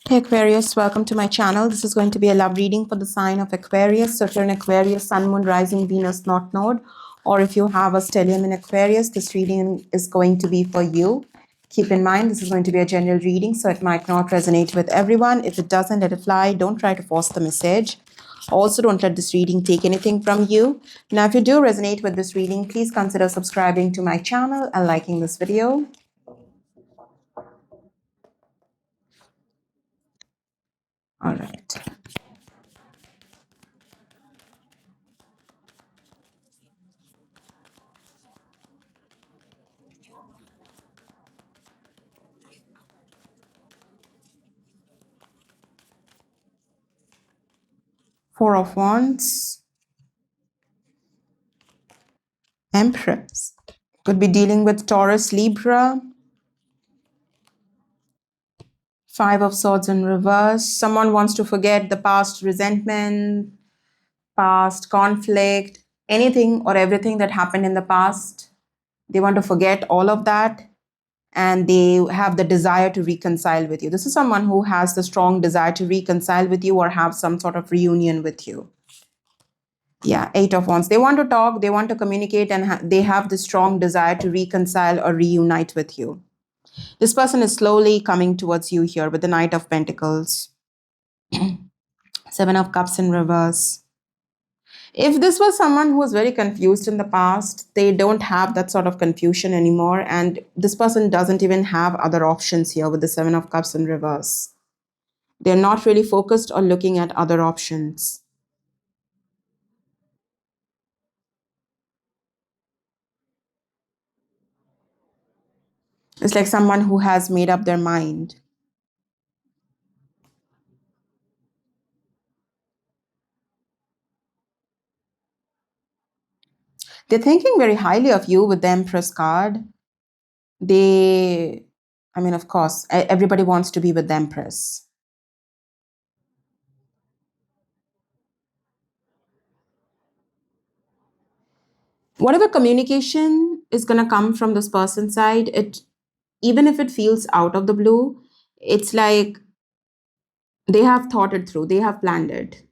Hey Aquarius, welcome to my channel. This is going to be a love reading for the sign of Aquarius. So if you're an Aquarius, Sun, Moon, Rising, Venus, North Node, or if you have a stellium in Aquarius, this reading is going to be for you. Keep in mind, this is going to be a general reading, so it might not resonate with everyone. If it doesn't, let it fly. Don't try to force the message. Also, don't let this reading take anything from you. Now, if you do resonate with this reading, please consider subscribing to my channel and liking this video. All right. Four of Wands. Empress. Could be dealing with Taurus, Libra. Five of Swords in reverse. Someone wants to forget the past resentment, past conflict, anything or everything that happened in the past. They want to forget all of that and they have the desire to reconcile with you. This is someone who has the strong desire to reconcile with you or have some sort of reunion with you. Yeah, Eight of Wands. They want to talk, they want to communicate, and they have the strong desire to reconcile or reunite with you. This person is slowly coming towards you here with the Knight of Pentacles. Seven of Cups in reverse. If this was someone who was very confused in the past, they don't have that sort of confusion anymore. And this person doesn't even have other options here with the Seven of Cups in reverse. They're not really focused on looking at other options. It's like someone who has made up their mind. They're thinking very highly of you with the Empress card. Of course, everybody wants to be with the Empress. Whatever communication is going to come from this person's side, even if it feels out of the blue, it's like they have thought it through, they have planned it.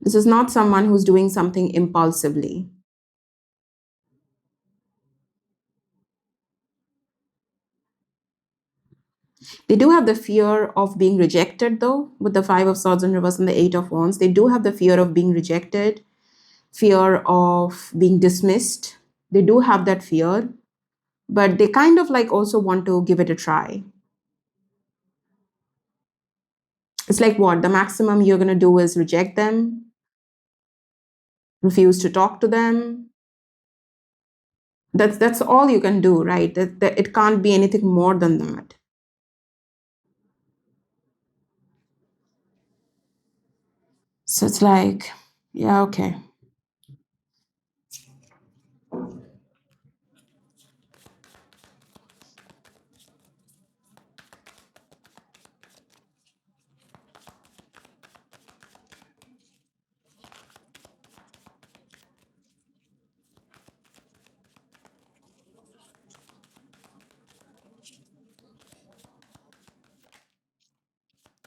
This is not someone who's doing something impulsively. They do have the fear of being rejected, though, with the Five of Swords in reverse and the Eight of Wands. They do have the fear of being rejected, fear of being dismissed. They do have that fear, but they kind of like also want to give it a try. It's like what? The maximum you're going to do is reject them, refuse to talk to them. That's all you can do, right? That it can't be anything more than that. So it's like, yeah, okay.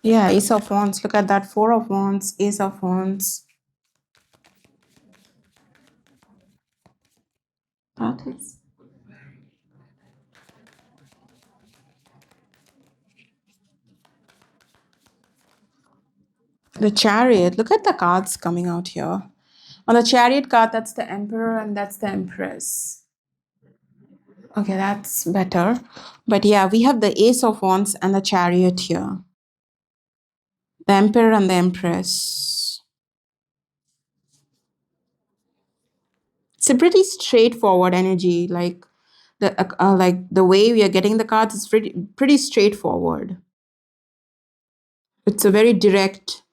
Yeah, Ace of Wands. Look at that. Four of Wands, Ace of Wands. That is. The Chariot. Look at the cards coming out here. On the Chariot card, that's the Emperor and that's the Empress. Okay, that's better. But yeah, we have the Ace of Wands and the Chariot here. The Emperor and the Empress. It's a pretty straightforward energy. Like the way we are getting the cards is pretty straightforward. It's a very direct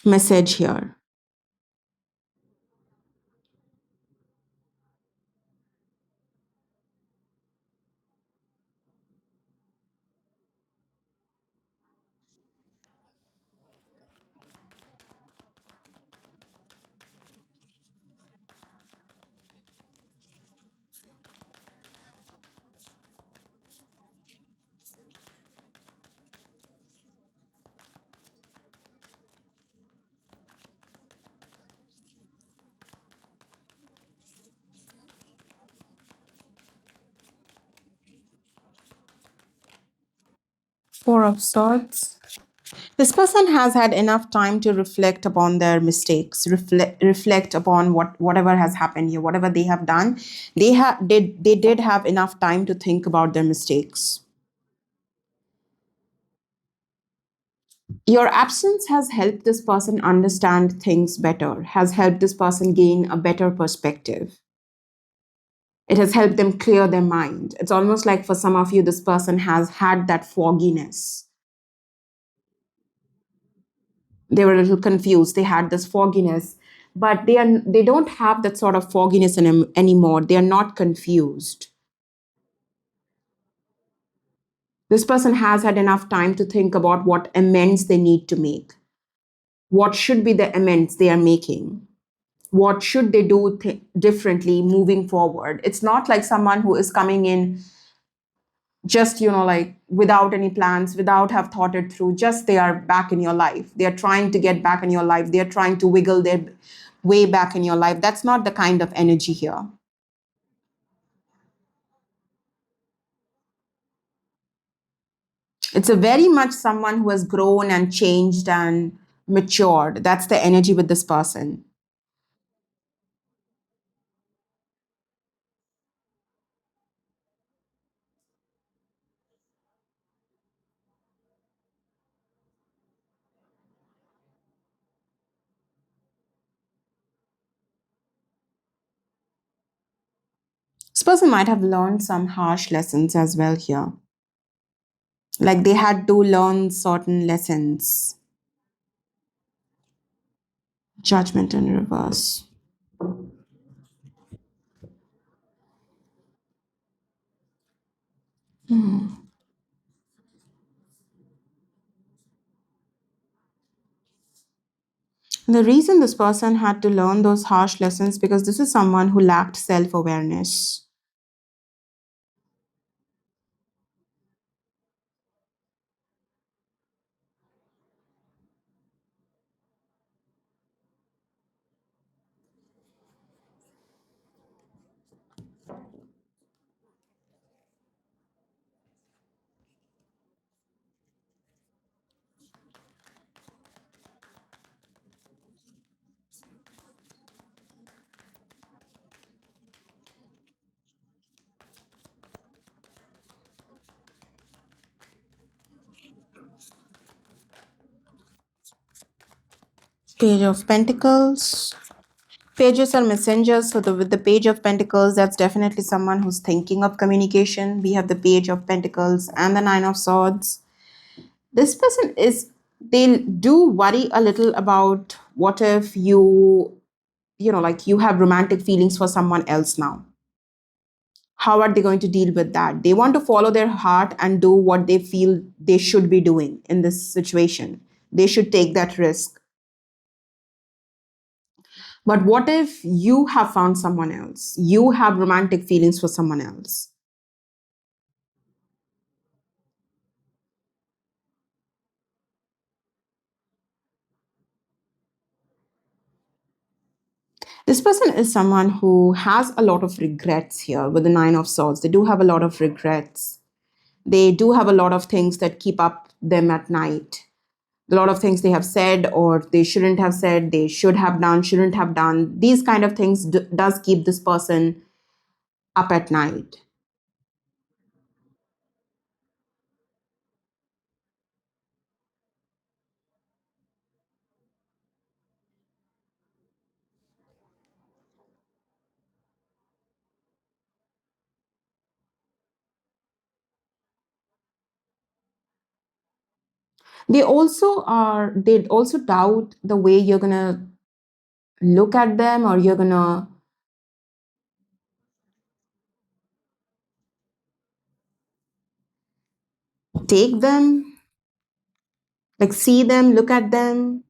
message here. Four of Swords. This person has had enough time to reflect upon their mistakes, reflect upon whatever has happened here, whatever they have done. They did have enough time to think about their mistakes. Your absence has helped this person understand things better, has helped this person gain a better perspective. It has helped them clear their mind. It's almost like for some of you, this person has had that fogginess. They were a little confused. They had this fogginess, but they don't have that sort of fogginess anymore. They are not confused. This person has had enough time to think about what amends they need to make. What should be the amends they are making? What should they do differently moving forward? It's not like someone who is coming in just, like without any plans, without have thought it through. Just they are back in your life. They are trying to get back in your life. They are trying to wiggle their way back in your life. That's not the kind of energy here. It's a very much someone who has grown and changed and matured. That's the energy with this person. This person might have learned some harsh lessons as well here. Like they had to learn certain lessons. Judgment in reverse. The reason this person had to learn those harsh lessons because this is someone who lacked self-awareness. Page of Pentacles. Pages are messengers. So with the Page of Pentacles, that's definitely someone who's thinking of communication. We have the Page of Pentacles and the Nine of Swords. This person they do worry a little about what if like you have romantic feelings for someone else now. How are they going to deal with that? They want to follow their heart and do what they feel they should be doing in this situation. They should take that risk. But what if you have found someone else? You have romantic feelings for someone else. This person is someone who has a lot of regrets here with the Nine of Swords. They do have a lot of regrets. They do have a lot of things that keep up them at night. A lot of things they have said or they shouldn't have said, they should have done, shouldn't have done. These kind of things does keep this person up at night. They also doubt the way you're gonna look at them or you're gonna take them, like see them, look at them,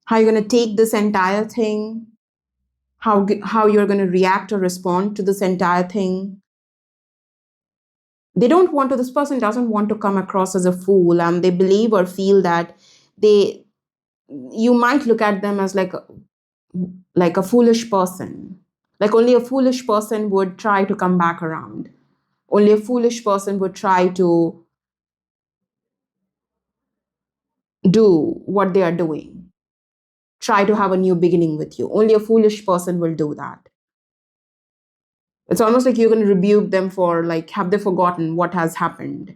how you're gonna take this entire thing, how you're gonna react or respond to this entire thing. They don't want to, this person doesn't want to come across as a fool, and they believe or feel that they you might look at them as like a foolish person. Like only a foolish person would try to come back around. Only a foolish person would try to do what they are doing, try to have a new beginning with you. Only a foolish person will do that. It's almost like you're going to rebuke them for, like, have they forgotten what has happened?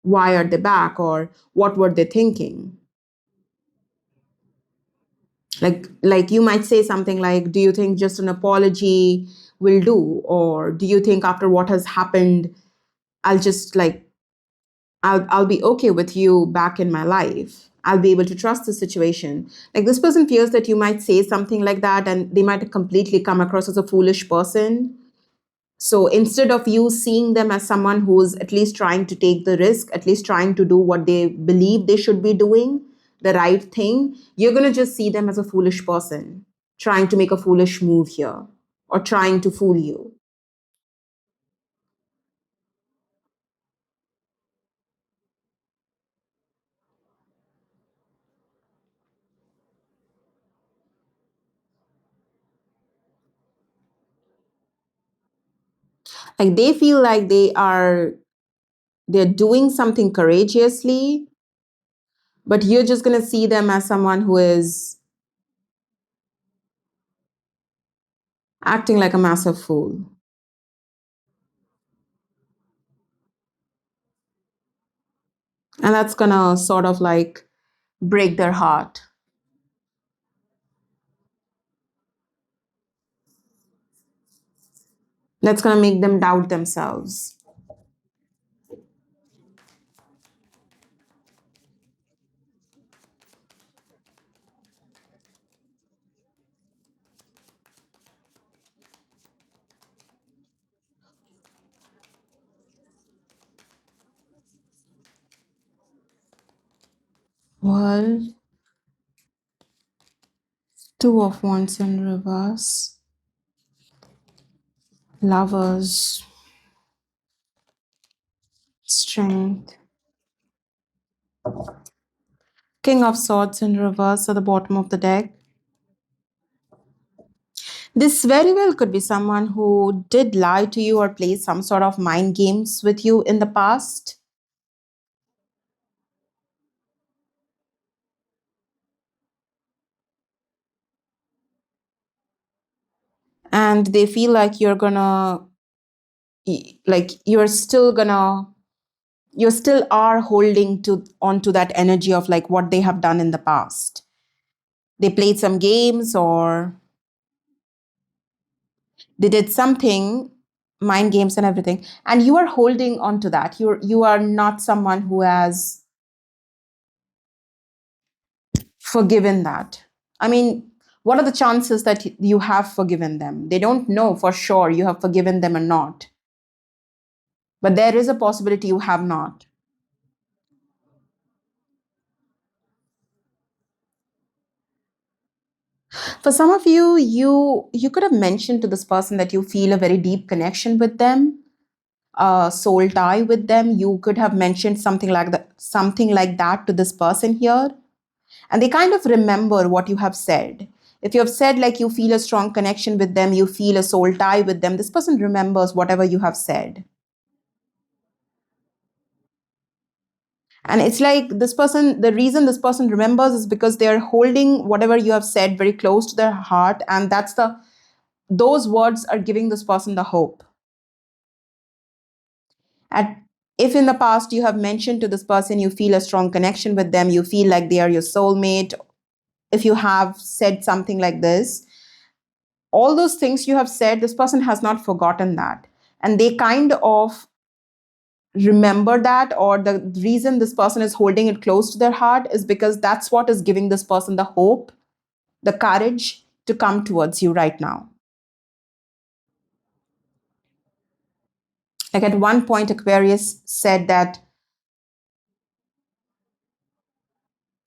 Why are they back? Or what were they thinking? Like you might say something like, do you think just an apology will do? Or do you think after what has happened, I'll just like I'll be okay with you back in my life. I'll be able to trust the situation. Like, this person fears that you might say something like that and they might completely come across as a foolish person. So instead of you seeing them as someone who's at least trying to take the risk, at least trying to do what they believe they should be doing, the right thing, you're going to just see them as a foolish person trying to make a foolish move here or trying to fool you. Like, they feel like they're doing something courageously, but you're just going to see them as someone who is acting like a massive fool. And that's going to sort of like break their heart. That's going to make them doubt themselves. Well, two of wands in reverse. Lovers, strength. King of swords in reverse at the bottom of the deck. This very well could be someone who did lie to you or play some sort of mind games with you in the past. And they feel like you're still gonna, you still are holding to onto that energy of like what they have done in the past. They played some games or they did something, mind games and everything, and you are holding on to that. You are not someone who has forgiven that. I mean, what are the chances that you have forgiven them? They don't know for sure you have forgiven them or not, but there is a possibility you have not. For some of you, you could have mentioned to this person that you feel a very deep connection with them, a soul tie with them. You could have mentioned something like that to this person here, and they kind of remember what you have said. If you have said like you feel a strong connection with them, you feel a soul tie with them, this person remembers whatever you have said. And it's like this person, the reason this person remembers is because they're holding whatever you have said very close to their heart, and those words are giving this person the hope. At If in the past you have mentioned to this person you feel a strong connection with them, you feel like they are your soulmate, if you have said something like this, all those things you have said, this person has not forgotten that. And they kind of remember that, or the reason this person is holding it close to their heart is because that's what is giving this person the hope, the courage to come towards you right now. Like, at one point, Aquarius said that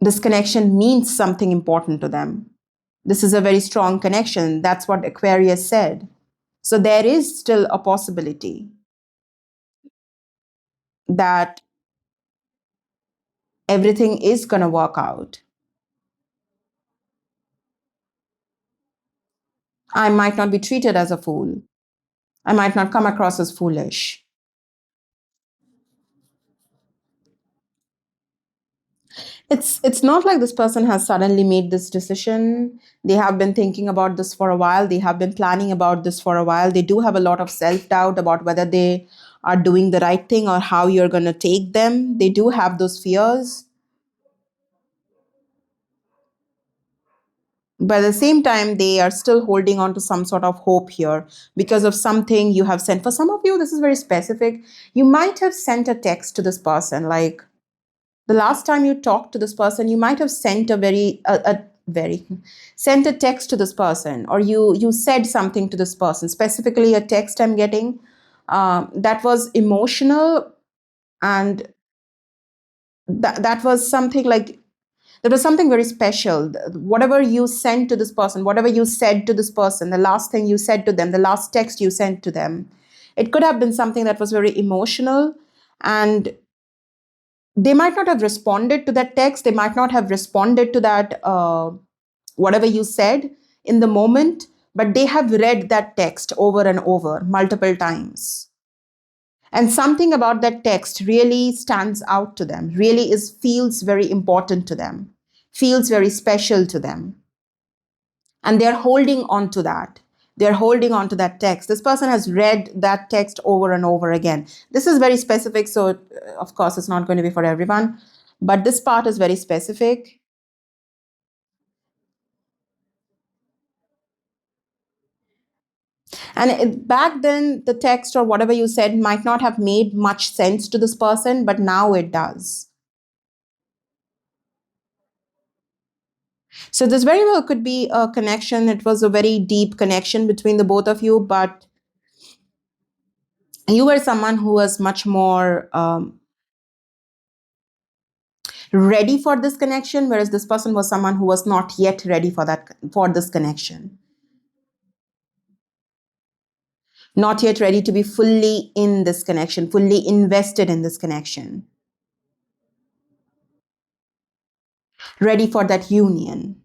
this connection means something important to them. This is a very strong connection. That's what Aquarius said. So there is still a possibility that everything is going to work out. I might not be treated as a fool. I might not come across as foolish. It's not like this person has suddenly made this decision. They have been thinking about this for a while. They have been planning about this for a while. They do have a lot of self-doubt about whether they are doing the right thing or how you're going to take them. They do have those fears. But at the same time, they are still holding on to some sort of hope here because of something you have sent. For some of you, this is very specific. You might have sent a text to this person, like the last time you talked to this person, you might have sent a very sent a text to this person, or you said something to this person. Specifically, a text I'm getting that was emotional, and that was something like there was something very special. Whatever you sent to this person, whatever you said to this person, the last thing you said to them, the last text you sent to them, it could have been something that was very emotional, and they might not have responded to that text. They might not have responded to that whatever you said in the moment, but they have read that text over and over multiple times, and something about that text really stands out to them, really is feels very important to them, feels very special to them, and they're holding on to that. They're holding on to that text. This person has read that text over and over again. This is very specific, so of course it's not going to be for everyone, but this part is very specific. And back then, the text or whatever you said might not have made much sense to this person, but now it does. So, this very well could be a connection. It was a very deep connection between the both of you, but you were someone who was much more ready for this connection, whereas this person was someone who was not yet ready for this connection, not yet ready to be fully in this connection, fully invested in this connection, ready for that union.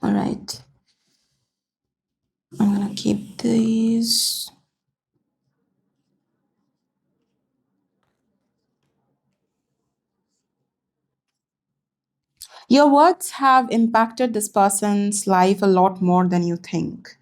All right, I'm gonna keep these. Your words have impacted this person's life a lot more than you think.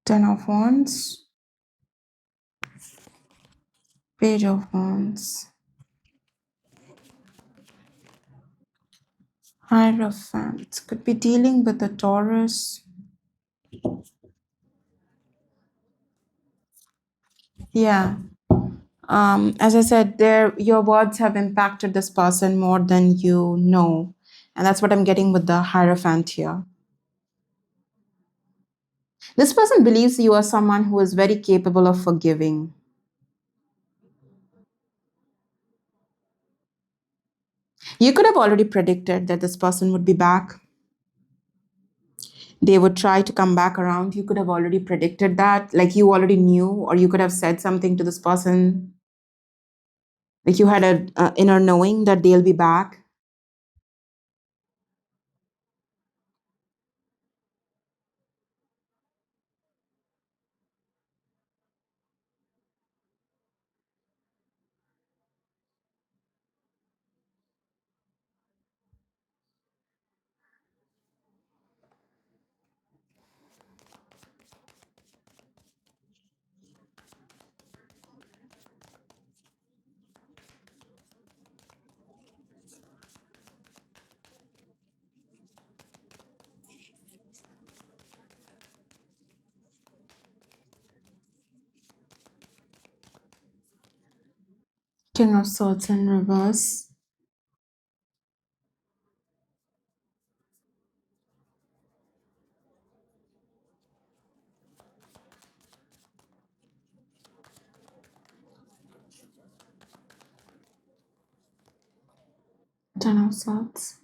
10 of Wands, Page of Wands, Hierophant. Could be dealing with a Taurus. Yeah. As I said, your words have impacted this person more than you know. And that's what I'm getting with the Hierophant here. This person believes you are someone who is very capable of forgiving. You could have already predicted that this person would be back. They would try to come back around. You could have already predicted that. Like you already knew, or you could have said something to this person. Like you had a inner knowing that they'll be back. King of Swords in reverse. Ten of Swords.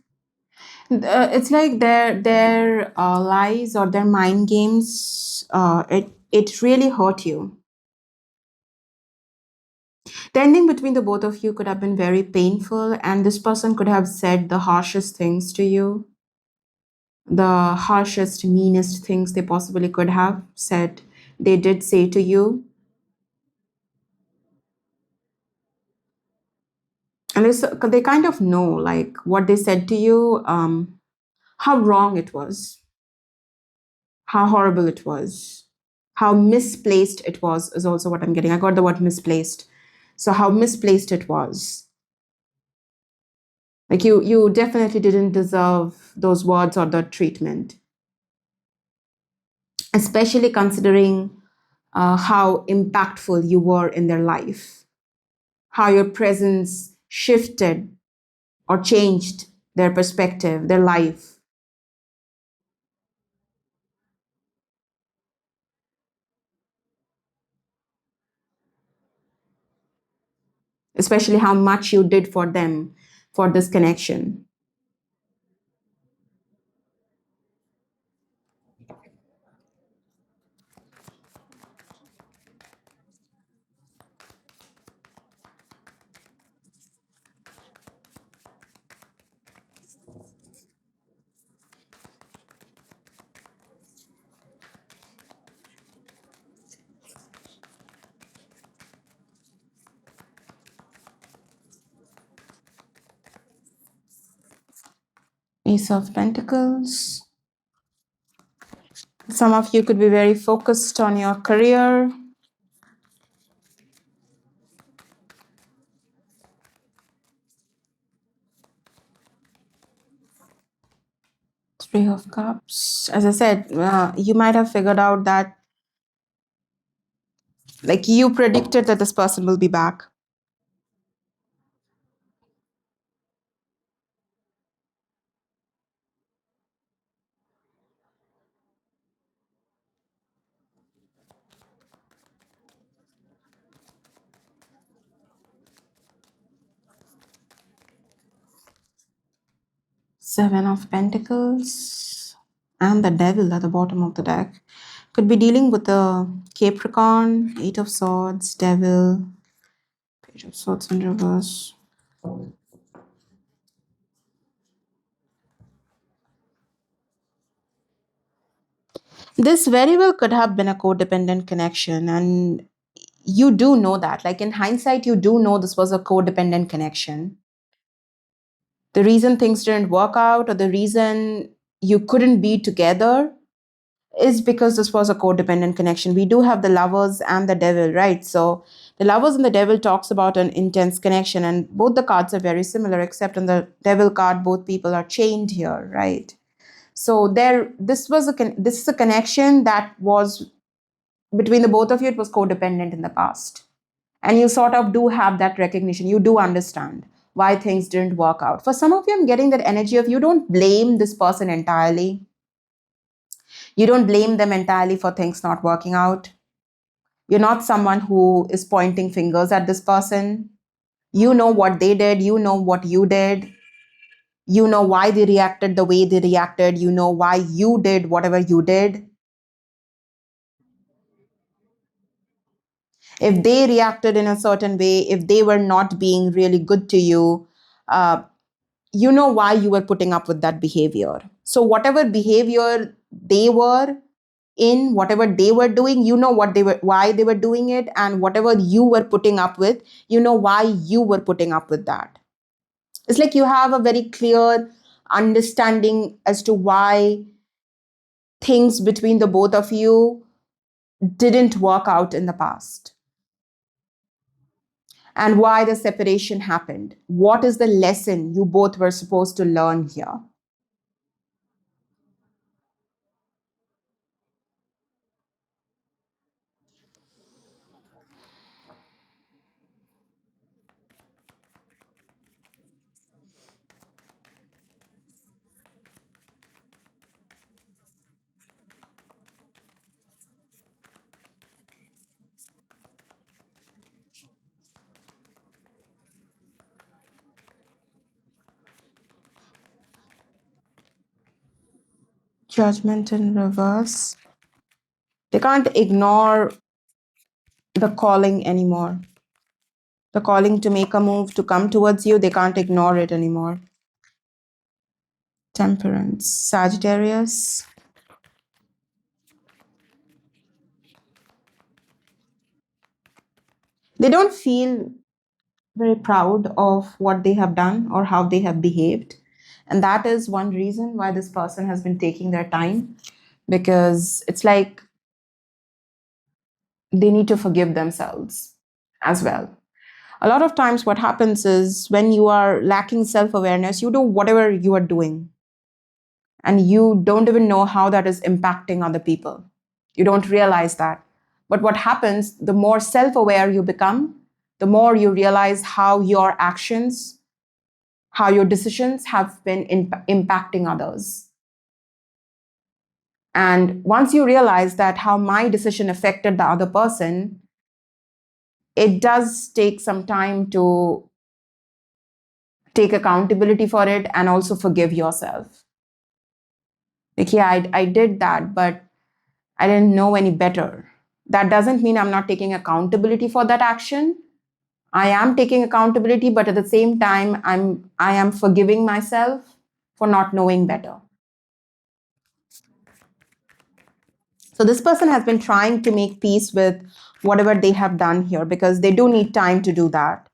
It's like their lies or their mind games. It really hurt you. The ending between the both of you could have been very painful, and this person could have said the harshest things to you, the harshest, meanest things they possibly could have said. They did say to you, and they kind of know like what they said to you, how wrong it was, how horrible it was, how misplaced it was is also what I'm getting. I got the word misplaced. So how misplaced it was. Like you definitely didn't deserve those words or that treatment, especially considering how impactful you were in their life, how your presence shifted or changed their perspective, their life, especially how much you did for them for this connection. Ace of Pentacles. Some of you could be very focused on your career. Three of Cups. As I said, you might have figured out that, like, you predicted that this person will be back. Seven of Pentacles and the Devil at the bottom of the deck. Could be dealing with a Capricorn, Eight of Swords, Devil, Page of Swords in reverse. This very well could have been a codependent connection, and you do know that. Like in hindsight, you do know this was a codependent connection. The reason things didn't work out or the reason you couldn't be together is because this was a codependent connection. We do have the Lovers and the Devil, right? So the Lovers and the Devil talks about an intense connection, and both the cards are very similar, except on the Devil card both people are chained here, right? So this is a connection that was between the both of you. It was codependent in the past, and you sort of do have that recognition. You do understand why things didn't work out. For some of you, I'm getting that energy of you don't blame this person entirely. You don't blame them entirely for things not working out. You're not someone who is pointing fingers at this person. You know what they did, you know what you did, you know why they reacted the way they reacted, you know why you did whatever you did. If they reacted in a certain way, if they were not being really good to you, uh, you know why you were putting up with that behavior. So, whatever behavior they were in, whatever they were doing, you know what they were, why they were doing it, and whatever you were putting up with, you know why you were putting up with that. It's like you have a very clear understanding as to why things between the both of you didn't work out in the past and why the separation happened. What is the lesson you both were supposed to learn here? Judgment in reverse. They can't ignore the calling anymore. The calling to make a move, to come towards you, they can't ignore it anymore. Temperance. Sagittarius. They don't feel very proud of what they have done or how they have behaved. And that is one reason why this person has been taking their time, because it's like they need to forgive themselves as well. A lot of times, what happens is when you are lacking self awareness, you do whatever you are doing and you don't even know how that is impacting other people. You don't realize that. But what happens, the more self aware you become, the more you realize how your actions, how your decisions have been impacting others. And once you realize that how my decision affected the other person, it does take some time to take accountability for it and also forgive yourself. Like, yeah, I did that, but I didn't know any better. That doesn't mean I'm not taking accountability for that action. I am taking accountability, but at the same time, I am forgiving myself for not knowing better. So this person has been trying to make peace with whatever they have done here because they do need time to do that.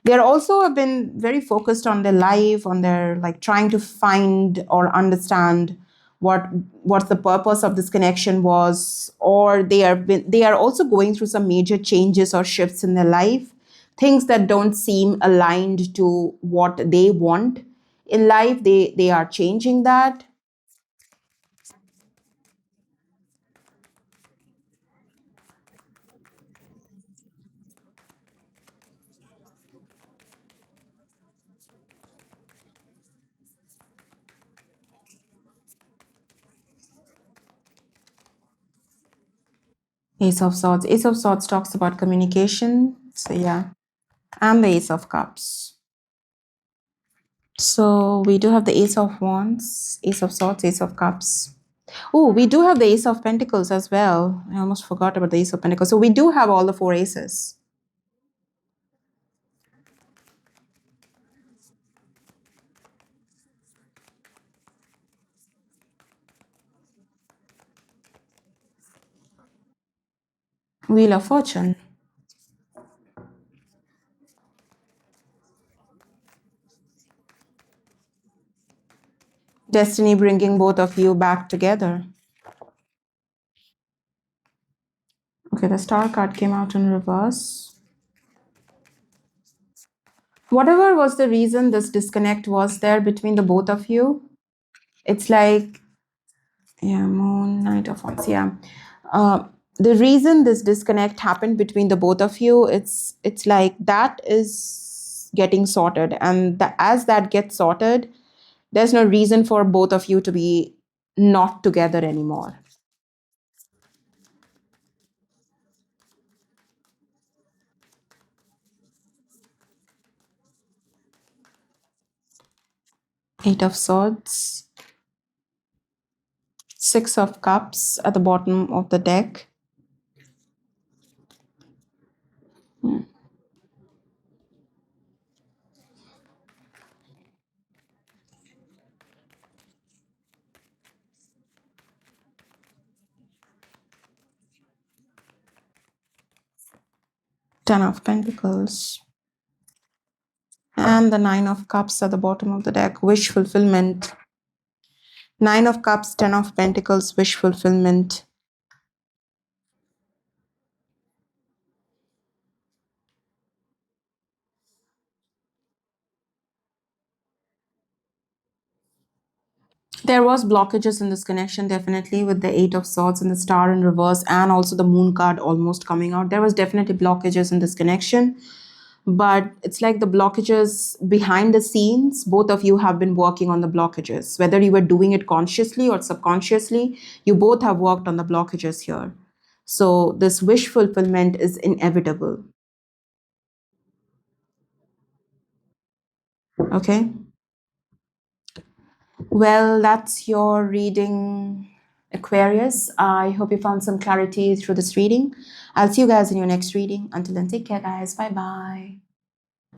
They're also have been very focused on their life, on their like trying to find or understand what what the purpose of this connection was, or they are also going through some major changes or shifts in their life, things that don't seem aligned to what they want in life. They are changing that. Ace of Swords. Ace of Swords talks about communication. So yeah. And the Ace of Cups. So we do have the Ace of Wands, Ace of Swords, Ace of Cups. Oh, we do have the Ace of Pentacles as well. I almost forgot about the Ace of Pentacles. So we do have all the four aces. Wheel of Fortune. Destiny bringing both of you back together. Okay, the Star card came out in reverse. Whatever was the reason this disconnect was there between the both of you, it's like, yeah, Moon, Knight of Wands, yeah. The reason this disconnect happened between the both of you, it's like that is getting sorted, and as that gets sorted, there's no reason for both of you to be not together anymore. Eight of Swords, Six of Cups at the bottom of the deck. Ten of Pentacles. And the Nine of Cups at the bottom of the deck. Wish fulfillment. Nine of Cups, Ten of Pentacles, wish fulfillment. There was blockages in this connection, definitely, with the Eight of Swords and the Star in reverse, and also the Moon card almost coming out. There was definitely blockages in this connection, but it's like the blockages behind the scenes, both of you have been working on the blockages. Whether you were doing it consciously or subconsciously, you both have worked on the blockages here. So this wish fulfillment is inevitable. Okay. Well, that's your reading, Aquarius. I hope you found some clarity through this reading. I'll see you guys in your next reading. Until then, take care, guys. Bye bye.